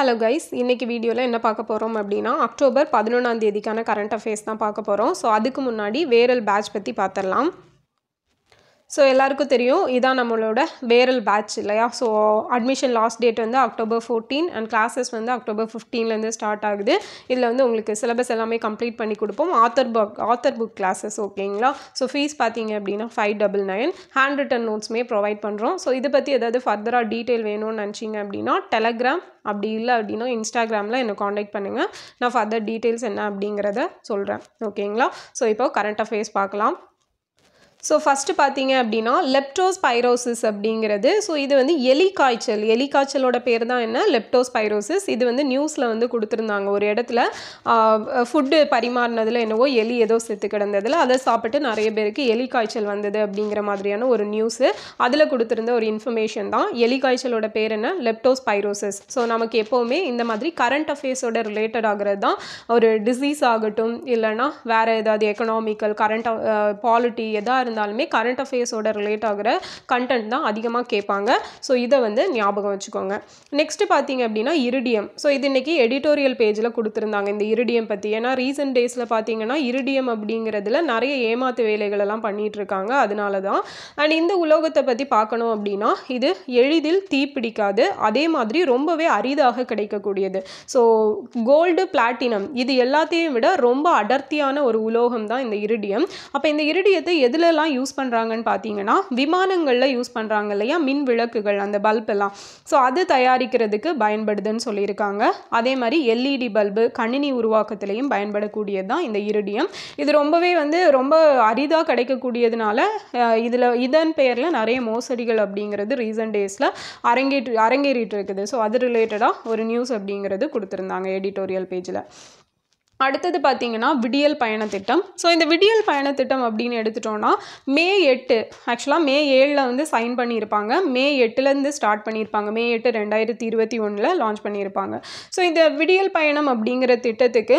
Hello guys, இன்னைக்கு வீடியோவில் என்ன பார்க்க போகிறோம் அப்படின்னா அக்டோபர் 11ஆம் தேதிக்கான கரண்ட் அஃபேர்ஸ் தான் பார்க்க போகிறோம். ஸோ அதுக்கு முன்னாடி வேரல் பேட்ச் பற்றி பார்த்துடலாம். ஸோ எல்லாருக்கும் தெரியும், இதான் நம்மளோட வேரல் பேட்ச் இல்லையா. ஸோ அட்மிஷன் லாஸ்ட் டேட் வந்து அக்டோபர் 14 அண்ட் கிளாஸஸ் வந்து அக்டோபர் 15லேருந்து ஸ்டார்ட் ஆகுது. இதில் வந்து உங்களுக்கு சிலபஸ் எல்லாமே கம்ப்ளீட் பண்ணி கொடுப்போம். ஆத்தர் புக் கிளாஸஸ் ஓகேங்களா. ஸோ ஃபீஸ் பார்த்தீங்க அப்படின்னா 599. ஹேண்ட் ரிட்டன் நோட்ஸுமே ப்ரொவைட் பண்ணுறோம். ஸோ இதை பற்றி ஏதாவது ஃபர்தராக டீட்டெயில் வேணும்னு நினச்சிங்க அப்படின்னா டெலகிராம் அப்படி இல்லை அப்படின்னா இன்ஸ்டாகிராமில் என்னை காண்டாக்ட் பண்ணுங்கள். நான் ஃபர்தர் டீட்டெயில்ஸ் என்ன அப்படிங்கிறத சொல்கிறேன் ஓகேங்களா. ஸோ இப்போ கரண்ட் அஃபேர்ஸ் பார்க்கலாம். ஸோ ஃபஸ்ட்டு பார்த்தீங்க அப்படின்னா லெப்டோஸ்பைரோசிஸ் அப்படிங்கிறது. ஸோ இது வந்து எலிக்காய்ச்சலோட பேர் தான் என்ன, லெப்டோஸ்பைரோசிஸ். இது வந்து நியூஸில் வந்து கொடுத்துருந்தாங்க. ஒரு இடத்துல ஃபுட்டு பரிமாறினதில் என்னவோ எலி ஏதோ செத்து கிடந்ததில் அதை சாப்பிட்டு நிறைய பேருக்கு எலிக்காய்ச்சல் வந்தது அப்படிங்கிற மாதிரியான ஒரு நியூஸு. அதில் கொடுத்துருந்த ஒரு இன்ஃபர்மேஷன் தான். எலிக்காய்ச்சலோட பேர் என்ன, லெப்டோஸ்பைரோசிஸ். ஸோ நமக்கு எப்போவுமே இந்த மாதிரி கரண்ட் அஃபேர்ஸோட ரிலேட்டட் ஆகிறது தான், ஒரு டிசீஸ் ஆகட்டும் இல்லைனா வேறு ஏதாவது எக்கனாமிக்கல் பாலிட்டி எதாக இருந்தாலுமே கரண்ட் அஃபேர்ஸோட ரிலேட் ஆகிற கண்டென்ட் தான் அதிகமாக கேட்பாங்க. ஸோ இதை வந்து ஞாபகம் வச்சுக்கோங்க. நெக்ஸ்ட்டு பார்த்தீங்க அப்படின்னா இரிடியம். ஸோ இது இன்றைக்கி எடிட்டோரியல் பேஜில் கொடுத்துருந்தாங்க இந்த இரிடியம் பற்றி. ஏன்னா ரீசன்ட் டேஸில் பார்த்தீங்கன்னா இரிடியம் அப்படிங்கிறதுல நிறைய ஏமாத்து வேலைகளெல்லாம் பண்ணிகிட்ருக்காங்க. அதனால தான். அண்ட் இந்த உலோகத்தை பற்றி பார்க்கணும் அப்படின்னா இது எளிதில் தீப்பிடிக்காது, அதே மாதிரி ரொம்பவே அரிதாக கிடைக்கக்கூடியது. ஸோ கோல்டு, பிளாட்டினம் இது எல்லாத்தையும் விட ரொம்ப அடர்த்தியான ஒரு உலோகம் தான் இந்த இரிடியம். அப்போ இந்த இரிடியத்தை எதுலெல்லாம் யூஸ் பண்ணுறாங்கன்னு பார்த்தீங்கன்னா விமானங்களில் யூஸ் பண்ணுறாங்க இல்லையா, மின் விளக்குகள், அந்த பல்ப் எல்லாம். ஸோ அது தயாரிக்கிறதுக்கு பயன்படுதுன்னு சொல்லியிருக்காங்க. அதே மாதிரி எல்இடி பல்பு, கணினி உருவாக்கத்திலையும் பயன்படக்கூடியது தான் இந்த இரிடியம். இது ரொம்பவே வந்து ரொம்ப அரிதாக கிடைக்கக்கூடியதுனால இதன் பேரில் நிறைய மோசடிகள் அப்படிங்கிறது ரீசன்ட் டேஸில் அரங்கேறிட்டு இருக்குது. ஸோ அது ரிலேட்டடாக ஒரு நியூஸ் அப்படிங்கிறது கொடுத்துருந்தாங்க எடிட்டோரியல் பேஜில். அடுத்தது பார்த்தீங்கன்னா விடியல் பயண திட்டம். ஸோ இந்த விடியல் பயண திட்டம் அப்படின்னு எடுத்துட்டோன்னா மே 8 ஆக்சுவலாக மே 7 வந்து சைன் பண்ணியிருப்பாங்க. மே 8லேருந்து ஸ்டார்ட் பண்ணியிருப்பாங்க. மே 8 2021 லான்ச் பண்ணியிருப்பாங்க. ஸோ இந்த விடியல் பயணம் அப்படிங்கிற திட்டத்துக்கு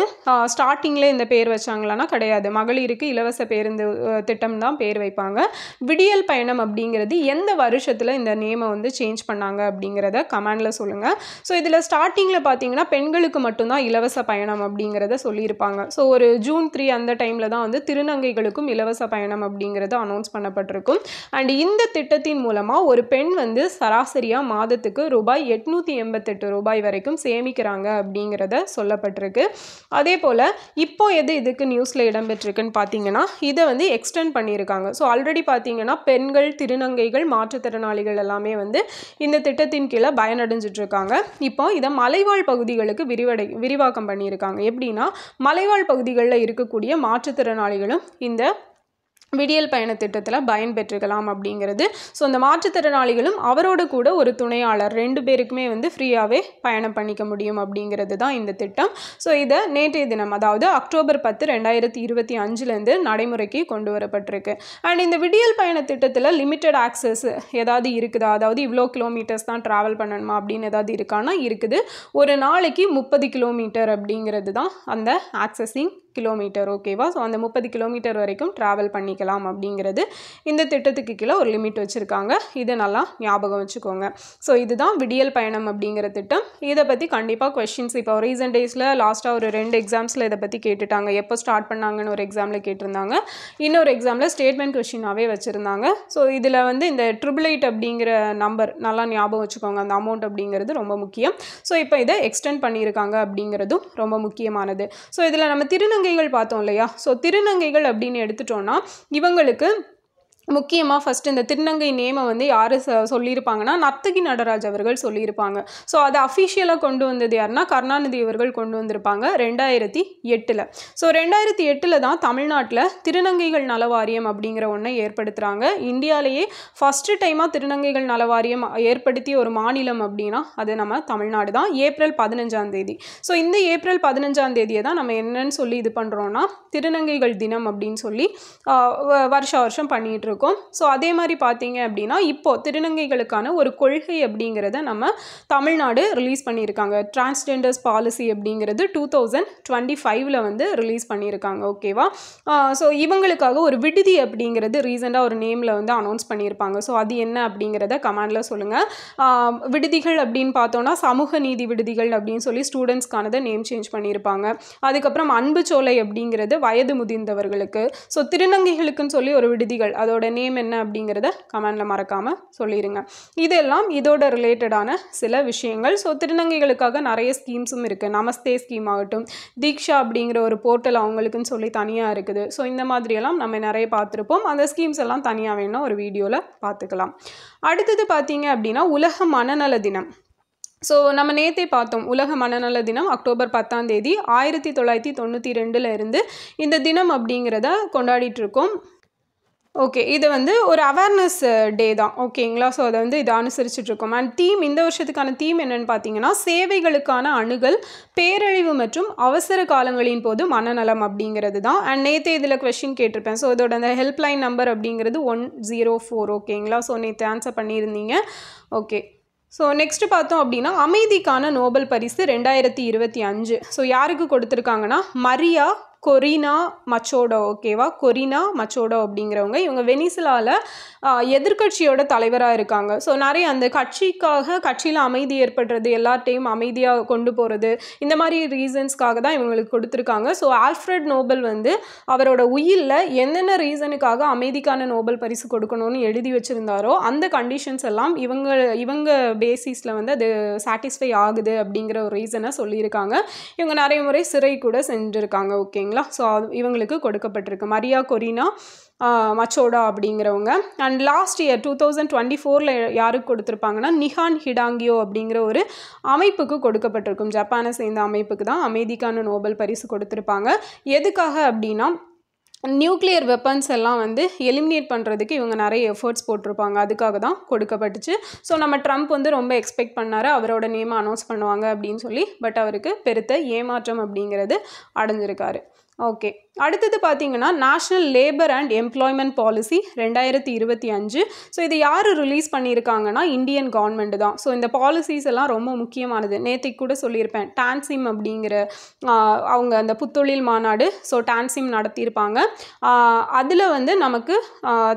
ஸ்டார்டிங்கில் இந்த பேர் வச்சாங்களான்னா கிடையாது. மகளிருக்கு இலவச பேருந்து திட்டம் தான் பேர் வைப்பாங்க. விடியல் பயணம் அப்படிங்கிறது எந்த வருஷத்தில் இந்த நேமை வந்து சேஞ்ச் பண்ணாங்க அப்படிங்கிறத கமெண்டில் சொல்லுங்கள். ஸோ இதில் ஸ்டார்டிங்கில் பார்த்தீங்கன்னா பெண்களுக்கு மட்டும்தான் இலவச பயணம் அப்படிங்கிறத சொல்லியிருப்பாங்க. ஸோ ஒரு ஜூன் 3 அந்த டைமில் தான் வந்து திருநங்கைகளுக்கும் இலவச பயணம் அப்படிங்கிறது அனௌன்ஸ் பண்ணப்பட்டிருக்கும். அண்ட் இந்த திட்டத்தின் மூலமாக ஒரு பெண் வந்து சராசரியாக மாதத்துக்கு ரூபாய் 888 வரைக்கும் சேமிக்கிறாங்க அப்படிங்கிறத சொல்லப்பட்டிருக்கு. அதே போல் இப்போ இதுக்கு நியூஸில் இடம்பெற்றிருக்குன்னு பார்த்தீங்கன்னா இதை வந்து எக்ஸ்டெண்ட் பண்ணியிருக்காங்க. ஸோ ஆல்ரெடி பார்த்தீங்கன்னா பெண்கள், திருநங்கைகள், மாற்றுத்திறனாளிகள் எல்லாமே வந்து இந்த திட்டத்தின் கீழே பயனடைஞ்சிட்ருக்காங்க. இப்போ இதை மலைவாழ் பகுதிகளுக்கு விரிவாக்கம் பண்ணியிருக்காங்க. எப்படின்னா மலைவாழ் பகுதிகளில் இருக்கக்கூடிய மாற்றுத்திறனாளிகளும் இந்த விடியல் பயண திட்டத்தில் பயன்பெற்றுக்கலாம் அப்படிங்கிறது. ஸோ அந்த மாற்றுத்திறனாளிகளும் அவரோட கூட ஒரு துணையாளர் 2 பேருக்குமே வந்து ஃப்ரீயாகவே பயணம் பண்ணிக்க முடியும் அப்படிங்கிறது தான் இந்த திட்டம். ஸோ இதை நேற்றைய தினம், அதாவது அக்டோபர் 10 2025 நடைமுறைக்கு கொண்டு வரப்பட்டிருக்கு. அண்ட் இந்த விடியல் பயண திட்டத்தில் லிமிட்டட் ஆக்சஸ் ஏதாவது இருக்குதா, அதாவது இவ்வளோ கிலோமீட்டர்ஸ் தான் ட்ராவல் பண்ணணுமா அப்படின்னு ஏதாவது இருக்கான்னா இருக்குது. ஒரு நாளைக்கு 30 கிலோமீட்டர் அப்படிங்கிறது தான் அந்த ஆக்சஸிங் கிலோமீட்டர். ஓகேவா. ஸோ அந்த 30 கிலோமீட்டர் வரைக்கும் ட்ராவல் பண்ணிக்கலாம் அப்படிங்கிறது இந்த திட்டத்துக்கு கீழே ஒரு லிமிட் வச்சுருக்காங்க. இதை நல்லா ஞாபகம் வச்சுக்கோங்க. ஸோ இதுதான் விடியல் பயணம் அப்படிங்கிற திட்டம். இதை பற்றி கண்டிப்பாக கொஸ்டின்ஸ் இப்போ ரீசன்ட் டேஸில் லாஸ்ட்டாக ஒரு 2 எக்ஸாம்ஸில் இதை பற்றி கேட்டுட்டாங்க. எப்போ ஸ்டார்ட் பண்ணாங்கன்னு ஒரு எக்ஸாமில் கேட்டிருந்தாங்க, இன்னொரு எக்ஸாமில் ஸ்டேட்மெண்ட் கொஸ்டினாகவே வச்சுருந்தாங்க. ஸோ இதில் வந்து இந்த 888 அப்படிங்கிற நம்பர் நல்லா ஞாபகம் வச்சுக்கோங்க. அந்த அமௌண்ட் அப்படிங்கிறது ரொம்ப முக்கியம். ஸோ இப்போ இதை எக்ஸ்டெண்ட் பண்ணியிருக்காங்க அப்படிங்கிறதும் ரொம்ப முக்கியமானது. ஸோ இதில் நம்ம திருநங்கைகள் பார்த்தோம் இல்லையா. ஸோ திருநங்கைகள் அப்படின்னு எடுத்துட்டோன்னா இவங்களுக்கு முக்கியமாக ஃபஸ்ட்டு இந்த திருநங்கை நேமை வந்து யார் சொல்லியிருப்பாங்கன்னா நர்த்தகி நடராஜ் அவர்கள் சொல்லியிருப்பாங்க. ஸோ அதை அஃபிஷியலாக கொண்டு வந்தது யாருன்னா கருணாநிதி அவர்கள் கொண்டு வந்திருப்பாங்க 2008. ஸோ 2008 தான் தமிழ்நாட்டில் திருநங்கைகள் நல வாரியம் அப்படிங்கிற ஒன்றை ஏற்படுத்துகிறாங்க. இந்தியாவிலேயே ஃபஸ்ட்டு டைமாக திருநங்கைகள் நல வாரியம் ஏற்படுத்திய ஒரு மாநிலம் அப்படின்னா அது நம்ம தமிழ்நாடு தான். ஏப்ரல் 15. ஸோ இந்த ஏப்ரல் 15 தான் நம்ம என்னன்னு சொல்லி இது பண்ணுறோன்னா திருநங்கைகள் தினம் அப்படின்னு சொல்லி வருஷம் பண்ணிகிட்டு இருக்கோம். ஸோ அதே மாதிரி பார்த்தீங்க அப்படின்னா இப்போது திருநங்கைகளுக்கான ஒரு கொள்கை அப்படிங்கிறத நம்ம தமிழ்நாடு ரிலீஸ் பண்ணியிருக்காங்க. டிரான்ஸ்ஜெண்டர்ஸ் பாலிசி அப்படிங்கிறது 2025 வந்து ரிலீஸ் பண்ணியிருக்காங்க. ஓகேவா? ஸோ இவங்களுக்காக ஒரு விடுதி அப்படிங்கிறது ரீசெண்டாக ஒரு நேமில் வந்து அனௌன்ஸ் பண்ணியிருப்பாங்க. ஸோ அது என்ன அப்படிங்கிறத கமெண்டில் சொல்லுங்கள். விடுதிகள் அப்படின்னு பார்த்தோன்னா சமூக நீதி விடுதிகள் அப்படின்னு சொல்லி ஸ்டூடெண்ட்ஸ்க்கானதை நேம் சேஞ்ச் பண்ணியிருப்பாங்க. அதுக்கப்புறம் அன்புச்சோலை அப்படிங்கிறது வயது முதிர்ந்தவர்களுக்கு. ஸோ திருநங்கைகளுக்குன்னு சொல்லி ஒரு விடுதிகள், அதோட நேம் என்ன அப்படிங்கிறத கமெண்டில் மறக்காமல் சொல்லிடுங்க. இதெல்லாம் இதோட ரிலேட்டடான சில விஷயங்கள். ஸோ திருநங்கைகளுக்காக நிறைய ஸ்கீம்ஸும் இருக்குது. நமஸ்தே ஸ்கீம் ஆகட்டும், தீக்ஷா அப்படிங்கிற ஒரு போர்ட்டல் அவங்களுக்குன்னு சொல்லி தனியாக இருக்குது. ஸோ இந்த மாதிரியெல்லாம் நம்ம நிறைய பார்த்துருப்போம். அந்த ஸ்கீம்ஸ் எல்லாம் தனியாக வேணும் ஒரு வீடியோவில் பார்த்துக்கலாம். அடுத்தது பார்த்தீங்க அப்படின்னா உலக மனநல தினம். ஸோ நம்ம நேற்றே பார்த்தோம், உலக மனநல தினம் அக்டோபர் 10ஆம் தேதி 1992 இருந்து இந்த தினம் அப்படிங்கிறத கொண்டாடிட்டுருக்கோம். ஓகே, இது வந்து ஒரு அவேர்னஸ் டே தான். ஓகேங்களா? ஸோ அதை வந்து இதை அனுசரிச்சுட்ருக்கோம். அண்ட் தீம், இந்த வருஷத்துக்கான தீம் என்னென்னு பார்த்தீங்கன்னா சேவைகளுக்கான அணுகல், பேரழிவு மற்றும் அவசர காலங்களின் போது மனநலம் அப்படிங்கிறது தான். அண்ட் நேற்று இதில் கொஸ்டின் கேட்டிருப்பேன். ஸோ இதோட அந்த ஹெல்ப்லைன் நம்பர் அப்படிங்கிறது 104. ஓகேங்களா? ஸோ நேற்று ஆன்சர் பண்ணியிருந்தீங்க. ஓகே, ஸோ நெக்ஸ்ட்டு பார்த்தோம் அப்படின்னா அமைதிக்கான நோபல் பரிசு 2025 ஸோ யாருக்கு கொடுத்துருக்காங்கன்னா மரியா கொரினா மச்சோடோ. ஓகேவா? கொரினா மச்சோடோ அப்படிங்கிறவங்க, இவங்க வெனிசுலாவில் எதிர்கட்சியோட தலைவராக இருக்காங்க. ஸோ நிறைய அந்த கட்சியில் அமைதி ஏற்படுறது, எல்லார்ட்டையும் அமைதியாக கொண்டு போகிறது, இந்த மாதிரி ரீசன்ஸ்க்காக தான் இவங்களுக்கு கொடுத்துருக்காங்க. ஸோ ஆல்ஃப்ரெட் நோபல் வந்து அவரோட உயிரில் என்னென்ன ரீசனுக்காக அமைதிக்கான நோபல் பரிசு கொடுக்கணும்னு எழுதி வச்சுருந்தாரோ அந்த கண்டிஷன்ஸ் எல்லாம் இவங்க பேசிஸில் வந்து அது சாட்டிஸ்ஃபை ஆகுது அப்படிங்கிற ஒரு ரீசனை சொல்லியிருக்காங்க. இவங்க நிறைய முறை சிறை கூட செஞ்சுருக்காங்க. ஓகேங்களா? ஸோ இவங்களுக்கு கொடுக்கப்பட்டிருக்கு மரியா கொரினா மச்சோடா அப்படிங்கிறவங்க. அண்ட் லாஸ்ட் இயர் 2024 யாருக்கு கொடுத்துருப்பாங்கன்னா நிஹான் ஹிடாங்கியோ அப்படிங்கிற ஒரு அமைப்புக்கு கொடுக்கப்பட்டிருக்கும். ஜப்பானை சேர்ந்த அமைப்புக்கு தான் அமைதிக்கான நோபல் பரிசு கொடுத்துருப்பாங்க. எதுக்காக அப்படின்னா நியூக்ளியர் வெப்பன்ஸ் எல்லாம் வந்து எலிமினேட் பண்ணுறதுக்கு இவங்க நிறைய எஃபர்ட்ஸ் போட்டிருப்பாங்க. அதுக்காக தான் கொடுக்கப்பட்டுச்சு. ஸோ நம்ம ட்ரம்ப் வந்து ரொம்ப எக்ஸ்பெக்ட் பண்ணார் அவரோட நேமை அனௌன்ஸ் பண்ணுவாங்க அப்படின்னு சொல்லி. பட் அவருக்கு பெருத்த ஏமாற்றம் அப்படிங்கிறது அடைஞ்சிருக்காரு. ஓகே, அடுத்தது பார்த்தீங்கன்னா national labour and employment policy 2025. So இது யார் ரிலீஸ் பண்ணியிருக்காங்கன்னா இந்தியன் கவர்மெண்ட் தான். ஸோ இந்த பாலிசிஸ் எல்லாம் ரொம்ப முக்கியமானது. நேற்றுக்கு கூட சொல்லியிருப்பேன், டான்சிம் அப்படிங்கிற அவங்க அந்த புத்தொழில் மாநாடு, ஸோ டான்சிம் நடத்தியிருப்பாங்க. அதில் வந்து நமக்கு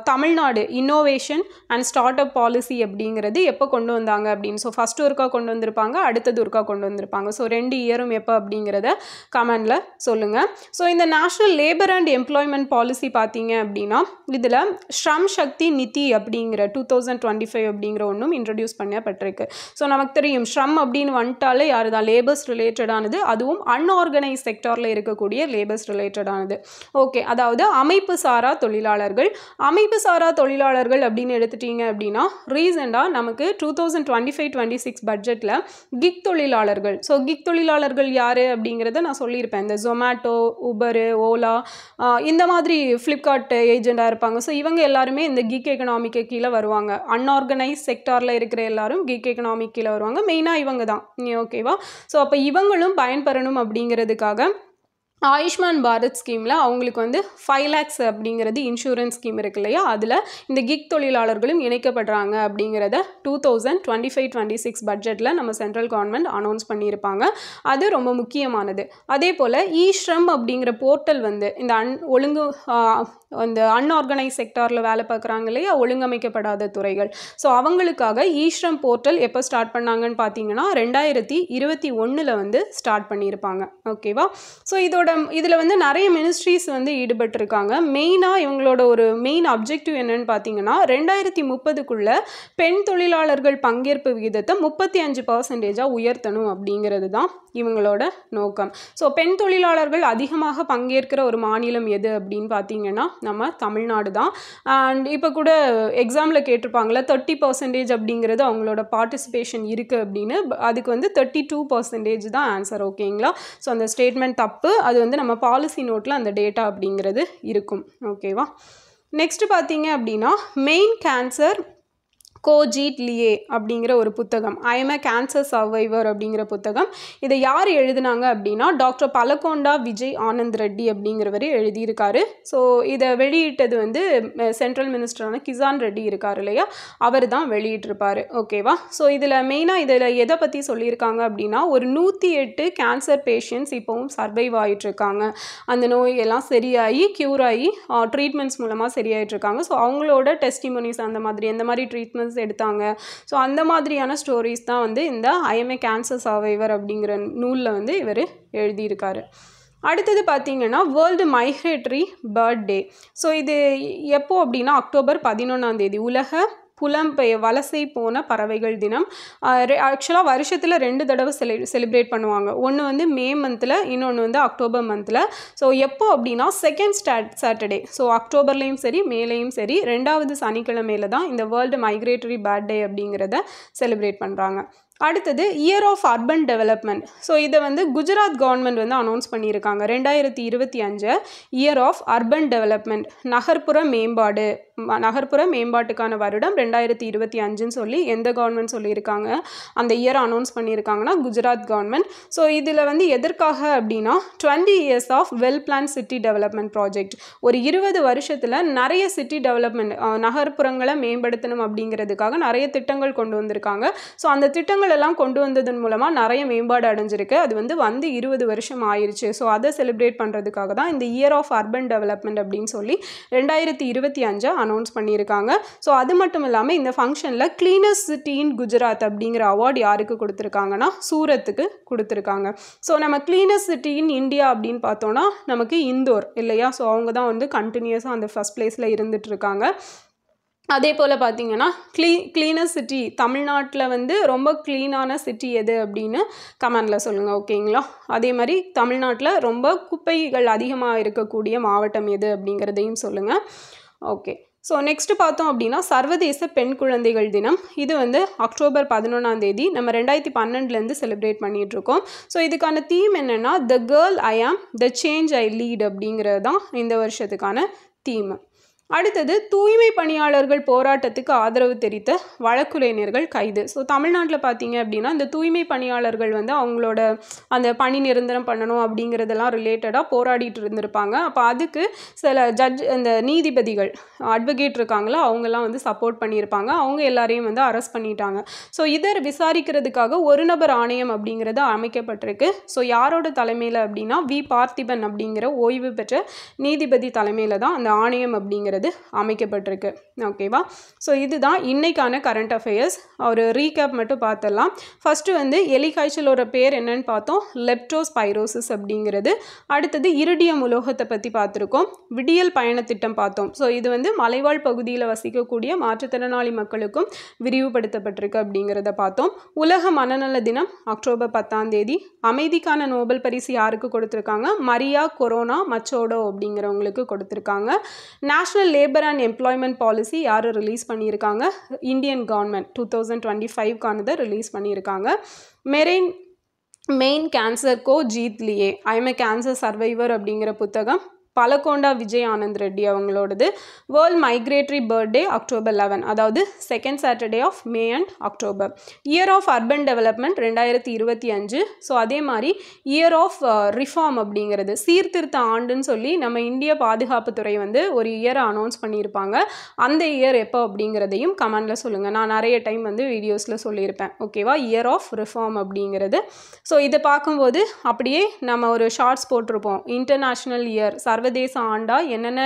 Tamil Nadu innovation and start up policy அப்படிங்கிறது எப்போ கொண்டு வந்தாங்க அப்படின்னு, ஸோ ஃபஸ்ட்டு ஒருக்கா கொண்டு வந்திருப்பாங்க, அடுத்தது ஒருக்கா கொண்டு வந்திருப்பாங்க. ஸோ 2 இயரும் எப்போ அப்படிங்கிறத கமெண்டில் சொல்லுங்கள். ஸோ இந்த national labour and employment policy பார்த்தீங்க அப்படின்னா இதில் ஸ்ரம் சக்தி நிதி அப்படிங்கிற 2025 அப்படிங்கிற ஒன்றும் இன்ட்ரடியூஸ் பண்ணப்பட்டிருக்கு. ஸோ நமக்கு தெரியும் ஸ்ரம் அப்படின்னு வந்துட்டாலே யார் தான், லேபர்ஸ் ரிலேட்டடானது, அதுவும் அன்ஆர்கனைஸ் செக்டாரில் இருக்கக்கூடிய லேபர்ஸ் ரிலேட்டடானது. ஓகே, அதாவது அமைப்பு சாரா தொழிலாளர்கள். அமைப்பு சாரா தொழிலாளர்கள் அப்படின்னு எடுத்துட்டீங்க அப்படின்னா ரீசெண்டாக நமக்கு 2025-26 பட்ஜெட்டில் கிக் தொழிலாளர்கள். ஸோ கிக் தொழிலாளர்கள் யார் அப்படிங்கிறத நான் சொல்லியிருப்பேன். இந்த ஜொமேட்டோ, உபரு, ஓலா, இந்த மாதிரி ஃப்ளிப்கார்ட் ஏஜெண்டாக இருப்பாங்க. ஸோ இவங்க எல்லாருமே இந்த கிக் எக்கனாமிக்கு கீழே வருவாங்க. அன்ஆர்கனைஸ் செக்டாரில் இருக்கிற எல்லாரும் கிக் எக்கனாமிக் கீழே வருவாங்க. மெயினாக இவங்க தான். ஓகேவா? ஸோ அப்போ இவங்களும் பயன்பெறணும் அப்படிங்கிறதுக்காக ஆயுஷ்மான் பாரத் ஸ்கீமில் அவங்களுக்கு வந்து 5 lakhs அப்படிங்கிறது இன்சூரன்ஸ் ஸ்கீம் இருக்கு இல்லையா, அதில் இந்த கிக் தொழிலாளர்களும் இணைக்கப்படுறாங்க அப்படிங்கிறத 2025-26 பட்ஜெட்டில் நம்ம சென்ட்ரல் கவர்மெண்ட் அனௌன்ஸ் பண்ணியிருப்பாங்க. அது ரொம்ப முக்கியமானது. அதே போல் ஈஸ்ரம் அப்படிங்கிற போர்ட்டல் வந்து இந்த அந்த அன்ஆர்கனைஸ் செக்டாரில் வேலை பார்க்குறாங்க இல்லையா, ஒழுங்கமைக்கப்படாத துறைகள், ஸோ அவங்களுக்காக ஈஸ்ரம் போர்ட்டல் எப்போ ஸ்டார்ட் பண்ணாங்கன்னு பார்த்தீங்கன்னா 2021 வந்து ஸ்டார்ட் பண்ணியிருப்பாங்க. ஓகேவா? ஸோ இதில் வந்து நிறைய மினிஸ்ட்ரிஸ் வந்து ஈடுபட்டிருக்காங்க. மெயினாக இவங்களோட ஒரு மெயின் அப்ஜெக்டிவ் என்னன்னு பார்த்தீங்கன்னா 2030க்குள்ளே பெண் தொழிலாளர்கள் பங்கேற்பு விகிதத்தை 35% உயர்த்தணும் அப்படிங்கிறது தான் இவங்களோட நோக்கம். ஸோ பெண் தொழிலாளர்கள் அதிகமாக பங்கேற்கிற ஒரு மாநிலம் எது அப்படின்னு பார்த்தீங்கன்னா நம்ம தமிழ்நாடு தான். அண்ட் இப்போ கூட எக்ஸாமில் கேட்டிருப்பாங்களே 30% அப்படிங்கிறது அவங்களோட பார்ட்டிசிபேஷன் இருக்குது அப்படின்னு. அதுக்கு வந்து 32% தான் ஆன்சர். ஓகேங்களா? ஸோ அந்த ஸ்டேட்மெண்ட் தப்பு. அது வந்து நம்ம பாலிசி நோட்டில் அந்த டேட்டா அப்படிங்கிறது இருக்கும். ஓகேவா? நெக்ஸ்ட் பார்த்தீங்க அப்படின்னா மெயின் கேன்சர் கோஜிட் லியே அப்படிங்கிற ஒரு புத்தகம். I am a cancer survivor அப்படிங்கிற புத்தகம். இதை யார் எழுதினாங்க அப்படின்னா டாக்டர் பலகொண்டா விஜய் ஆனந்த் ரெட்டி அப்படிங்கிறவர் எழுதியிருக்காரு. ஸோ இதை வெளியிட்டது வந்து சென்ட்ரல் மினிஸ்டரான கிசான் ரெட்டி இருக்கார் இல்லையா, அவர் தான் வெளியிட்டிருப்பார். ஓகேவா. ஸோ இதில் மெயினாக இதில் எதை பற்றி சொல்லியிருக்காங்க அப்படின்னா, ஒரு 108 கேன்சர் பேஷண்ட்ஸ் இப்போவும் சர்வைவ் ஆகிட்டுருக்காங்க. அந்த நோயெல்லாம் சரியாகி க்யூர் ஆகி ட்ரீட்மெண்ட்ஸ் மூலமாக சரியாயிட்ருக்காங்க. ஸோ அவங்களோட டெஸ்டிமோனிஸ் அந்த மாதிரி எந்த மாதிரி ட்ரீட்மெண்ட்ஸ் எடுத்தாங்க, ஸோ அந்த மாதிரியான ஸ்டோரிஸ் தான் வந்து இந்த ஐ எம் ஏ கேன்சர் சர்வைவர் அப்படிங்கிற நூலில் வந்து இவர் எழுதியிருக்காரு. அடுத்தது பார்த்திங்கன்னா வேர்ல்டு மைக்ரேட்டரி பேர்ட் டே. ஸோ இது எப்போ அப்படின்னா அக்டோபர் 11 உலக வலசை போன பறவைகள் தினம். ஆக்சுவலாக வருஷத்தில் 2 தடவை செலிப்ரேட் பண்ணுவாங்க. ஒன்று வந்து மே மந்தில், இன்னொன்று வந்து அக்டோபர் மந்தில். ஸோ எப்போ அப்படின்னா செகண்ட் சாட்டர்டே. ஸோ அக்டோபர்லேயும் சரி மேலேயும் சரி 2வது சனிக்கிழமையில் தான் இந்த வேர்ல்டு மைக்ரேட்டரி பேர்ட் டே அப்படிங்கிறத செலிப்ரேட் பண்ணுறாங்க. அடுத்தது year of urban development. So இதை வந்து குஜராத் கவர்மெண்ட் வந்து அனௌன்ஸ் பண்ணியிருக்காங்க. 2025 இயர் ஆஃப் அர்பன் டெவலப்மெண்ட், நகர்ப்புற மேம்பாடு, நகர்ப்புற மேம்பாட்டுக்கான வருடம் 2025ன்னு சொல்லி எந்த கவர்மெண்ட் சொல்லியிருக்காங்க, அந்த இயரை அனௌன்ஸ் பண்ணியிருக்காங்கன்னா குஜராத் கவர்மெண்ட். ஸோ இதில் வந்து எதற்காக அப்படின்னா 20 years of well plan city development project. ஒரு 20 வருஷத்தில் நிறைய சிட்டி டெவலப்மெண்ட், நகர்ப்புறங்களை மேம்படுத்தணும் அப்படிங்கிறதுக்காக நிறைய திட்டங்கள் கொண்டு வந்திருக்காங்க. ஸோ அந்த திட்டங்கள் எல்லாம் கொண்டு வந்ததன் மூலமாக நிறைய மேம்பாடு அடைஞ்சிருக்கு. அது வந்து 20 வருஷம் ஆயிடுச்சு. ஸோ அதை செலிப்ரேட் பண்ணுறதுக்காக தான் இந்த இயர் ஆஃப் அர்பன் டெவலப்மெண்ட் அப்படின்னு சொல்லி 2025 அனௌன்ஸ் பண்ணியிருக்காங்க. ஸோ அது மட்டும் இல்லாமல் இந்த ஃபங்க்ஷனில் கிளீனஸ்ட் சிட்டி இன் குஜராத் அப்படிங்கிற அவார்டு யாருக்கு கொடுத்துருக்காங்கன்னா சூரத்துக்கு கொடுத்துருக்காங்க. ஸோ நம்ம கிளீனஸ்ட் சிட்டி இன் இந்தியா அப்படின்னு பார்த்தோன்னா நமக்கு இந்தோர் இல்லையா. ஸோ அவங்க தான் வந்து கண்டினியூஸாக அந்த ஃபஸ்ட் பிளேஸில் இருந்துகிட்ருக்காங்க. அதே போல் பார்த்திங்கன்னா கிளீனர் சிட்டி தமிழ்நாட்டில் வந்து ரொம்ப க்ளீனான சிட்டி எது அப்படின்னு கமெண்டில் சொல்லுங்கள். ஓகேங்களா. அதே மாதிரி தமிழ்நாட்டில் ரொம்ப குப்பைகள் அதிகமாக இருக்கக்கூடிய மாவட்டம் எது அப்படிங்கிறதையும் சொல்லுங்கள். ஓகே. ஸோ நெக்ஸ்ட்டு பார்த்தோம் அப்படின்னா சர்வதேச பெண் குழந்தைகள் தினம். இது வந்து அக்டோபர் 11 நம்ம 2012 செலிப்ரேட் பண்ணிகிட்ருக்கோம். ஸோ இதுக்கான தீம் என்னென்னா த கேர்ள் ஐ ஆம் த சேஞ்ச் ஐ லீட் அப்படிங்கிறது தான் இந்த வருஷத்துக்கான தீம். அடுத்தது தூய்மை பணியாளர்கள் போராட்டத்துக்கு ஆதரவு தெரிவித்த வழக்குரைஞர்கள் கைது. ஸோ தமிழ்நாட்டில் பார்த்தீங்க அப்படின்னா இந்த தூய்மை பணியாளர்கள் வந்து அவங்களோட அந்த பணி நிரந்தரம் பண்ணணும் அப்படிங்கிறதெல்லாம் ரிலேட்டடாக போராடிட்டு இருந்திருப்பாங்க. அப்போ அதுக்கு சில இந்த நீதிபதிகள் அட்வொகேட் இருக்காங்களோ அவங்கெல்லாம் வந்து சப்போர்ட் பண்ணியிருப்பாங்க. அவங்க எல்லாரையும் வந்து அரெஸ்ட் பண்ணிட்டாங்க. ஸோ இதை விசாரிக்கிறதுக்காக ஒரு நபர் ஆணையம் அப்படிங்கிறது அமைக்கப்பட்டிருக்கு. ஸோ யாரோட தலைமையில் அப்படின்னா வி பார்த்திபன் அப்படிங்கிற ஓய்வு பெற்ற நீதிபதி தலைமையில் தான் அந்த ஆணையம் அப்படிங்கிறது அமைக்கப்பட்டிருக்கு. ஓகேவா. ஸோ இதுதான் இன்னைக்கான கரண்ட் அஃபேர்ஸ். ஒரு ரீகேப் மட்டும் பார்த்துடலாம். ஃபஸ்ட்டு வந்து எலிகாய்ச்சலோட பேர் என்னன்னு பார்த்தோம், லெப்டோஸ்பைரோசிஸ் அப்படிங்கிறது. அடுத்தது இரிடியம் உலோகத்தை பற்றி பார்த்துருக்கோம். விடியல் பயணத்திட்டம் பார்த்தோம். ஸோ இது வந்து மலைவாழ் பகுதியில் வசிக்கக்கூடிய மாற்றுத்திறனாளி மக்களுக்கும் விரிவுபடுத்தப்பட்டிருக்கு அப்படிங்கிறத பார்த்தோம். உலக மனநல தினம் அக்டோபர் 10 அமைதிக்கான நோபல் பரிசு யாருக்கு கொடுத்துருக்காங்க, மரியா கொரோனா மச்சோடோ அப்படிங்கிறவங்களுக்கு கொடுத்துருக்காங்க. National labour and employment policy யார் ரிலீஸ் பண்ணியிருக்காங்க, இந்தியன் கவர்மெண்ட் 2025க்கானதை ரிலீஸ் பண்ணியிருக்காங்க. Main cancer Ko Jeet Liye, I am a cancer survivor அப்படிங்கிற புத்தகம் பலகொண்டா விஜய் ஆனந்த் ரெட்டி அவங்களோடது. World migratory bird day October 11, அதாவது second Saturday of May and October. Year of urban development 2025. So அதே மாதிரி இயர் ஆஃப் ரிஃபார்ம் அப்படிங்கிறது சீர்திருத்த ஆண்டுன்னு சொல்லி நம்ம இந்திய பாதுகாப்புத்துறை வந்து ஒரு இயரை அனௌன்ஸ் பண்ணியிருப்பாங்க. அந்த இயர் எப்போ அப்படிங்கிறதையும் கமெண்டில் சொல்லுங்கள். நான் நிறைய டைம் வந்து வீடியோஸில் சொல்லியிருப்பேன். ஓகேவா. இயர் ஆஃப் ரிஃபார்ம் அப்படிங்கிறது. ஸோ இதை பார்க்கும்போது அப்படியே நம்ம ஒரு ஷார்ட்ஸ் போட்டிருப்போம். இன்டர்நேஷ்னல் இயர் சர்வதேச ஆண்டா என்னென்ன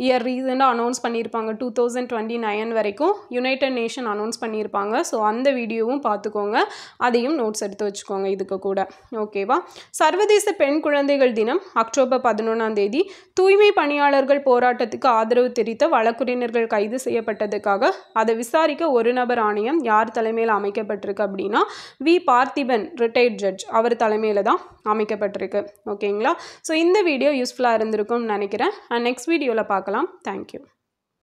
இயர் ரீசெண்டாக அனௌன்ஸ் பண்ணியிருப்பாங்க 2029 வரைக்கும் யுனைடெட் நேஷன் அனௌன்ஸ் பண்ணியிருப்பாங்க. ஸோ அந்த வீடியோவும் பார்த்துக்கோங்க, அதையும் நோட்ஸ் எடுத்து வச்சுக்கோங்க இதுக்கு கூட. ஓகேவா. சர்வதேச பெண் குழந்தைகள் தினம் அக்டோபர் 11. தூய்மை பணியாளர்கள் போராட்டத்துக்கு ஆதரவு தெரிவித்த வழக்குரைஞர்கள் கைது செய்யப்பட்டதுக்காக அதை விசாரிக்க ஒரு நபர் ஆணையம் யார் தலைமையில் அமைக்கப்பட்டிருக்கு அப்படின்னா வி பார்த்திபன் ரிட்டையர்ட் ஜட்ஜ் அவர் தலைமையில் தான் அமைக்கப்பட்டிருக்கு. ஓகேங்களா. ஸோ இந்த வீடியோ யூஸ்ஃபுல்லாக இருந்திருக்கும் நினைக்கிறேன். நெக்ஸ்ட் வீடியோவில் பார்க்கலாம். தேங்க்யூ.